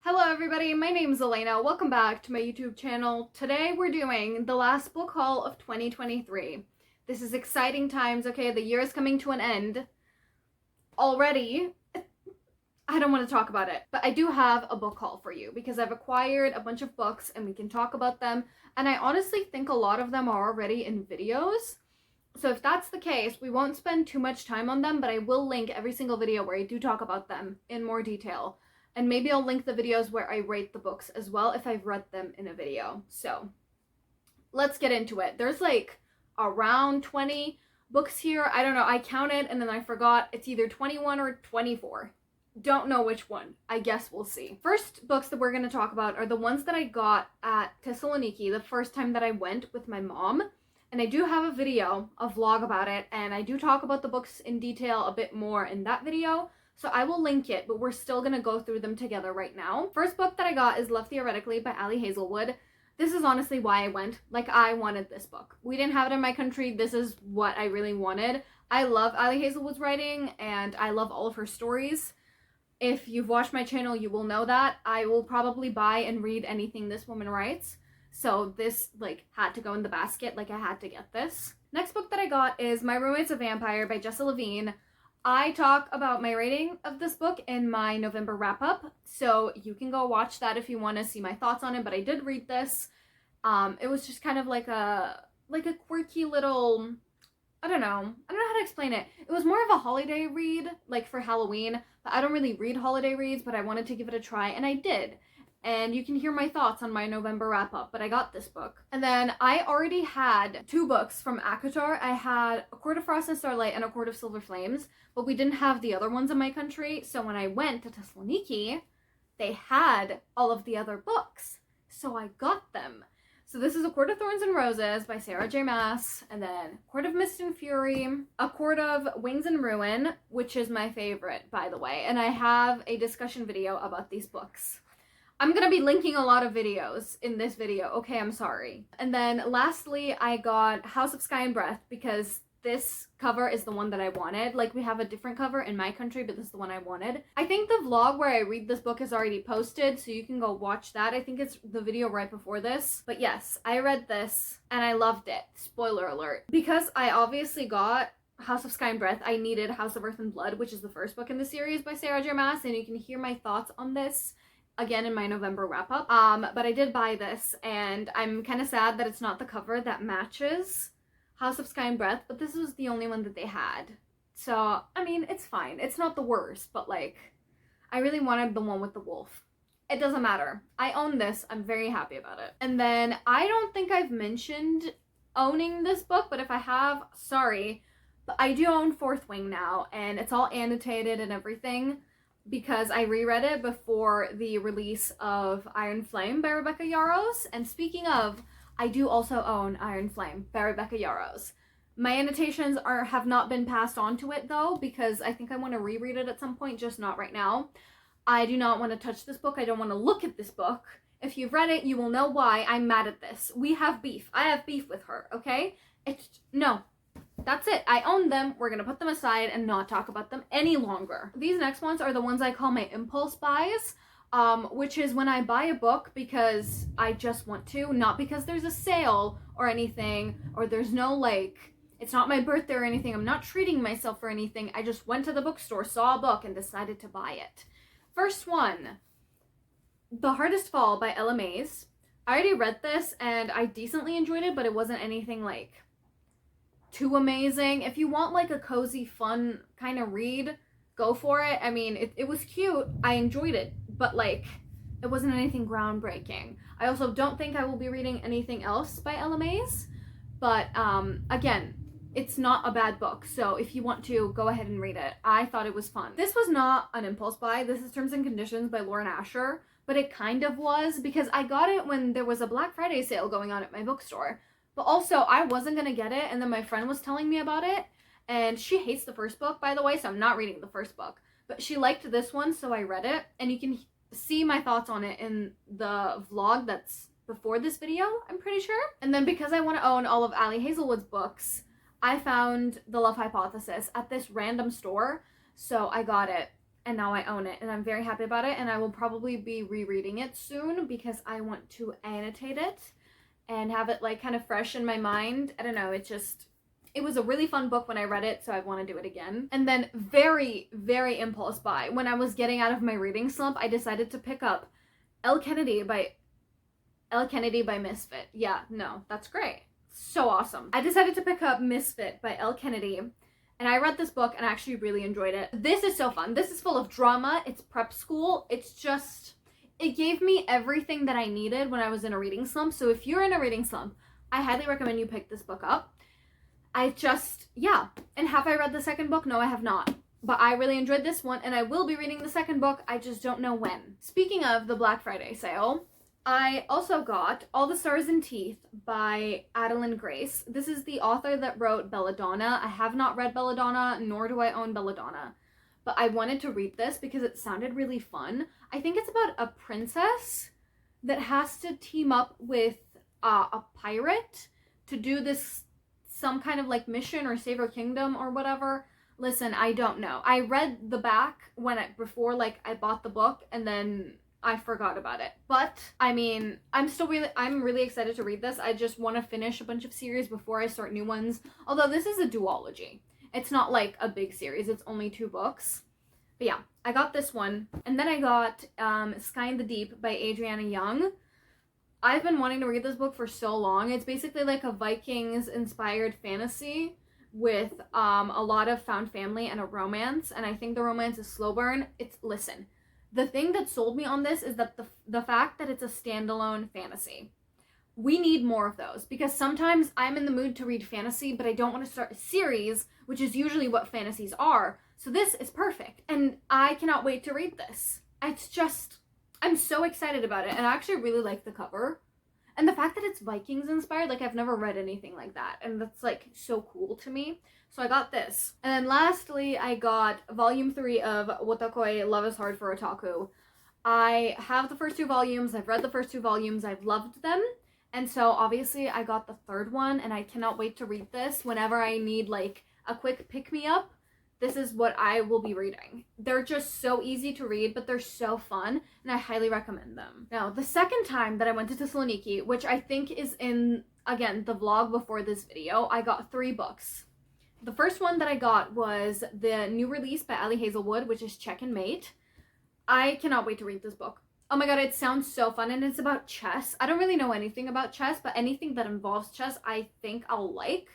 Hello everybody, my name is Elena. Welcome back to my YouTube channel. Today we're doing the last book haul of 2023. This is exciting times, okay? The year is coming to an end already. I don't want to talk about it, but I do have a book haul for you because I've acquired a bunch of books and we can talk about them. And I honestly think a lot of them are already in videos. So if that's the case, we won't spend too much time on them, but I will link every single video where I do talk about them in more detail. And maybe I'll link the videos where I rate the books as well if I've read them in a video. So let's get into it. There's like around 20 books here. I don't know. I counted and then I forgot. It's either 21 or 24. Don't know which one. I guess we'll see. First books that we're going to talk about are the ones that I got at Thessaloniki the first time that I went with my mom. And I do have a video, a vlog about it, and I do talk about the books in detail a bit more in that video. So I will link it, but we're still going to go through them together right now. First book that I got is Love Theoretically by Ali Hazelwood. This is honestly why I went. Like, I wanted this book. We didn't have it in my country. This is what I really wanted. I love Ali Hazelwood's writing, and I love all of her stories. If you've watched my channel, you will know that. I will probably buy and read anything this woman writes. So this, like, had to go in the basket. Like, I had to get this. Next book that I got is My Roommate's a Vampire by Jessa Levine. I talk about my rating of this book in my November wrap-up, so you can go watch that if you want to see my thoughts on it, but I did read this. It was just kind of like a quirky little, I don't know how to explain it. It was more of a holiday read, like for Halloween, but I don't really read holiday reads, but I wanted to give it a try, and I did. And you can hear my thoughts on my November wrap-up, but I got this book. And then I already had 2 books from ACOTAR. I had A Court of Frost and Starlight and A Court of Silver Flames, but we didn't have the other ones in my country, so when I went to Thessaloniki, they had all of the other books, so I got them. So this is A Court of Thorns and Roses by Sarah J. Maas, and then Court of Mist and Fury, A Court of Wings and Ruin, which is my favorite, by the way, and I have a discussion video about these books. I'm gonna be linking a lot of videos in this video, okay, I'm sorry. And then lastly, I got House of Sky and Breath because this cover is the one that I wanted. Like, we have a different cover in my country, but this is the one I wanted. I think the vlog where I read this book is already posted, so you can go watch that. I think it's the video right before this. But yes, I read this and I loved it. Spoiler alert. Because I obviously got House of Sky and Breath, I needed House of Earth and Blood, which is the first book in the series by Sarah J. Maas, and you can hear my thoughts on this again in my November wrap-up. But I did buy this, and I'm kind of sad that it's not the cover that matches House of Sky and Breath, but this was the only one that they had. So, I mean, it's fine. It's not the worst, but, like, I really wanted the one with the wolf. It doesn't matter. I own this. I'm very happy about it. And then, I don't think I've mentioned owning this book, but if I have, sorry. But I do own Fourth Wing now, and it's all annotated and everything, because I reread it before the release of Iron Flame by Rebecca Yarros. And speaking of, I do also own Iron Flame by Rebecca Yarros. My annotations have not been passed on to it though, because I think I want to reread it at some point, just not right now. I do not want to touch this book. I don't want to look at this book. If you've read it, you will know why I'm mad at this. We have beef. I have beef with her, okay? No. That's it. I own them. We're gonna put them aside and not talk about them any longer. These next ones are the ones I call my impulse buys, which is when I buy a book because I just want to, not because there's a sale or anything, or there's no, like, it's not my birthday or anything. I'm not treating myself for anything. I just went to the bookstore, saw a book, and decided to buy it. First one, The Hardest Fall by Ella Mays. I already read this and I decently enjoyed it, but it wasn't anything like too amazing. If you want like a cozy, fun kind of read, go for it. I mean, it was cute. I enjoyed it, but like, it wasn't anything groundbreaking. I also don't think I will be reading anything else by Ella Mays, but again, it's not a bad book, so if you want to, go ahead and read it. I thought it was fun. This was not an impulse buy. This is Terms and Conditions by Lauren Asher, but it kind of was because I got it when there was a Black Friday sale going on at my bookstore. But also, I wasn't gonna get it, and then my friend was telling me about it, and she hates the first book, by the way, so I'm not reading the first book. But she liked this one, so I read it, and you can see my thoughts on it in the vlog that's before this video, I'm pretty sure. And then because I want to own all of Ali Hazelwood's books, I found The Love Hypothesis at this random store, so I got it and now I own it and I'm very happy about it, and I will probably be rereading it soon because I want to annotate it and have it like kind of fresh in my mind. I don't know, it was a really fun book when I read it, so I want to do it again. And then very, very impulse buy. When I was getting out of my reading slump, I decided to pick up Elle Kennedy by Misfit. Yeah, no, that's great. So awesome. I decided to pick up Misfit by Elle Kennedy, and I read this book and I actually really enjoyed it. This is so fun. This is full of drama. It's prep school. It gave me everything that I needed when I was in a reading slump. So if you're in a reading slump, I highly recommend you pick this book up. Yeah. And have I read the second book? No, I have not. But I really enjoyed this one, and I will be reading the second book. I just don't know when. Speaking of the Black Friday sale, I also got All the Stars and Teeth by Adalyn Grace. This is the author that wrote Belladonna. I have not read Belladonna, nor do I own Belladonna. But I wanted to read this because it sounded really fun. I think it's about a princess that has to team up with a pirate to do some kind of like mission or save her kingdom or whatever. Listen, I don't know. I read the back before I bought the book, and then I forgot about it. But I mean, I'm really excited to read this. I just want to finish a bunch of series before I start new ones. Although this is a duology. It's not like a big series. It's only 2 books. But yeah, I got this one. And then I got Sky in the Deep by Adriana Young. I've been wanting to read this book for so long. It's basically like a Vikings-inspired fantasy with a lot of found family and a romance. And I think the romance is slow burn. Listen, the thing that sold me on this is that the fact that it's a standalone fantasy. We need more of those, because sometimes I'm in the mood to read fantasy, but I don't want to start a series, which is usually what fantasies are. So this is perfect, and I cannot wait to read this. I'm so excited about it, and I actually really like the cover. And the fact that it's Vikings inspired, I've never read anything like that, and that's so cool to me. So I got this. And then lastly, I got volume 3 of Wotakoi Love is Hard for Otaku. I have the first 2 volumes, I've read the first 2 volumes, I've loved them. And so obviously I got the 3rd one, and I cannot wait to read this whenever I need a quick pick-me-up. This is what I will be reading. They're just so easy to read, but they're so fun, and I highly recommend them. Now, the second time that I went to Thessaloniki, which I think is in, again, the vlog before this video, I got 3 books. The first one that I got was the new release by Ali Hazelwood, which is Check and Mate. I cannot wait to read this book. Oh my god, it sounds so fun, and it's about chess. I don't really know anything about chess, but anything that involves chess, I think I'll like.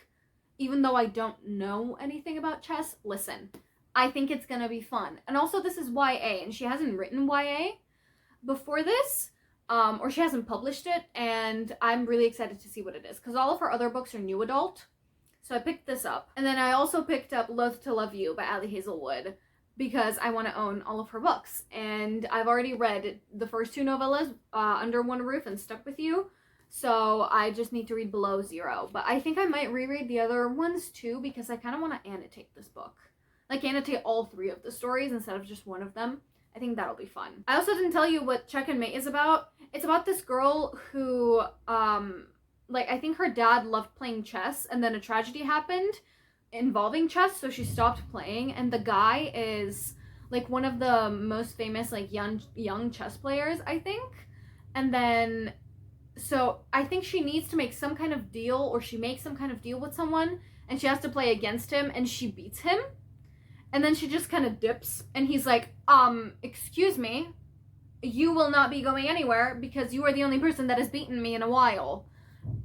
Even though I don't know anything about chess, listen, I think it's gonna be fun. And also, this is YA, and she hasn't written YA before this, or she hasn't published it, and I'm really excited to see what it is, because all of her other books are new adult. So I picked this up. And then I also picked up Loath to Love You by Ali Hazelwood, because I want to own all of her books. And I've already read the first 2 novellas, Under One Roof and Stuck With You. So I just need to read Below Zero. But I think I might reread the other ones too, because I kind of want to annotate this book. Annotate all 3 of the stories instead of just one of them. I think that'll be fun. I also didn't tell you what Check and Mate is about. It's about this girl who, I think her dad loved playing chess, and then a tragedy happened involving chess, so she stopped playing, and the guy is one of the most famous young chess players, I think. And then so I think she needs to make some kind of deal, or she makes some kind of deal with someone, and she has to play against him, and she beats him, and then she just kind of dips, and he's like, excuse me, you will not be going anywhere because you are the only person that has beaten me in a while.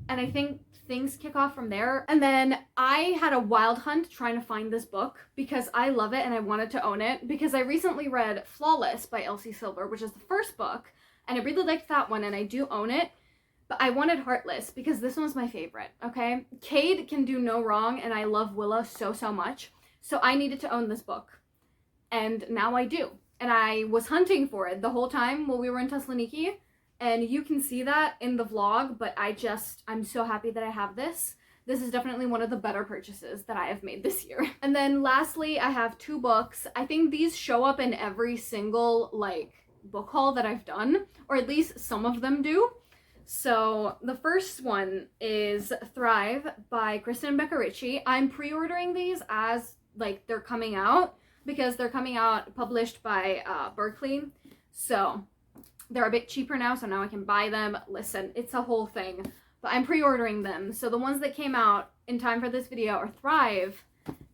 And I think things kick off from there. And then I had a wild hunt trying to find this book because I love it and I wanted to own it, because I recently read Flawless by Elsie Silver, which is the first book, and I really liked that one, and I do own it. But I wanted Heartless because this one's my favorite, okay? Cade can do no wrong, and I love Willa so, so much. So I needed to own this book. And now I do. And I was hunting for it the whole time while we were in Thessaloniki. And you can see that in the vlog, but I'm so happy that I have this. This is definitely one of the better purchases that I have made this year. And then lastly, I have 2 books. I think these show up in every single, book haul that I've done, or at least some of them do. So the first one is Thrive by Kristen Becker-Ritchie. I'm pre-ordering these as like they're coming out because they're coming out published by Berkeley. So they're a bit cheaper now, so now I can buy them. Listen, it's a whole thing. But I'm pre-ordering them. So the ones that came out in time for this video are Thrive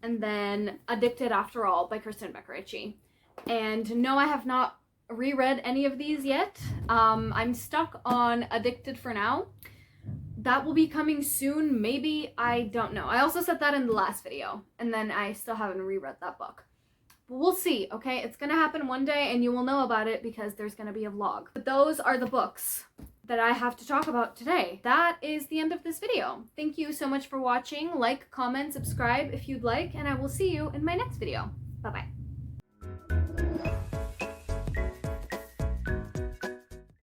and then Addicted After All by Kristen Becker-Ritchie. And no, I have not reread any of these yet. I'm stuck on Addicted for now. That will be coming soon, maybe, I don't know. I also said that in the last video, and then I still haven't reread that book. But we'll see, okay? It's gonna happen one day, and you will know about it because there's gonna be a vlog. But those are the books that I have to talk about today. That is the end of this video. Thank you so much for watching. Like, comment, subscribe if you'd like, and I will see you in my next video. Bye-bye.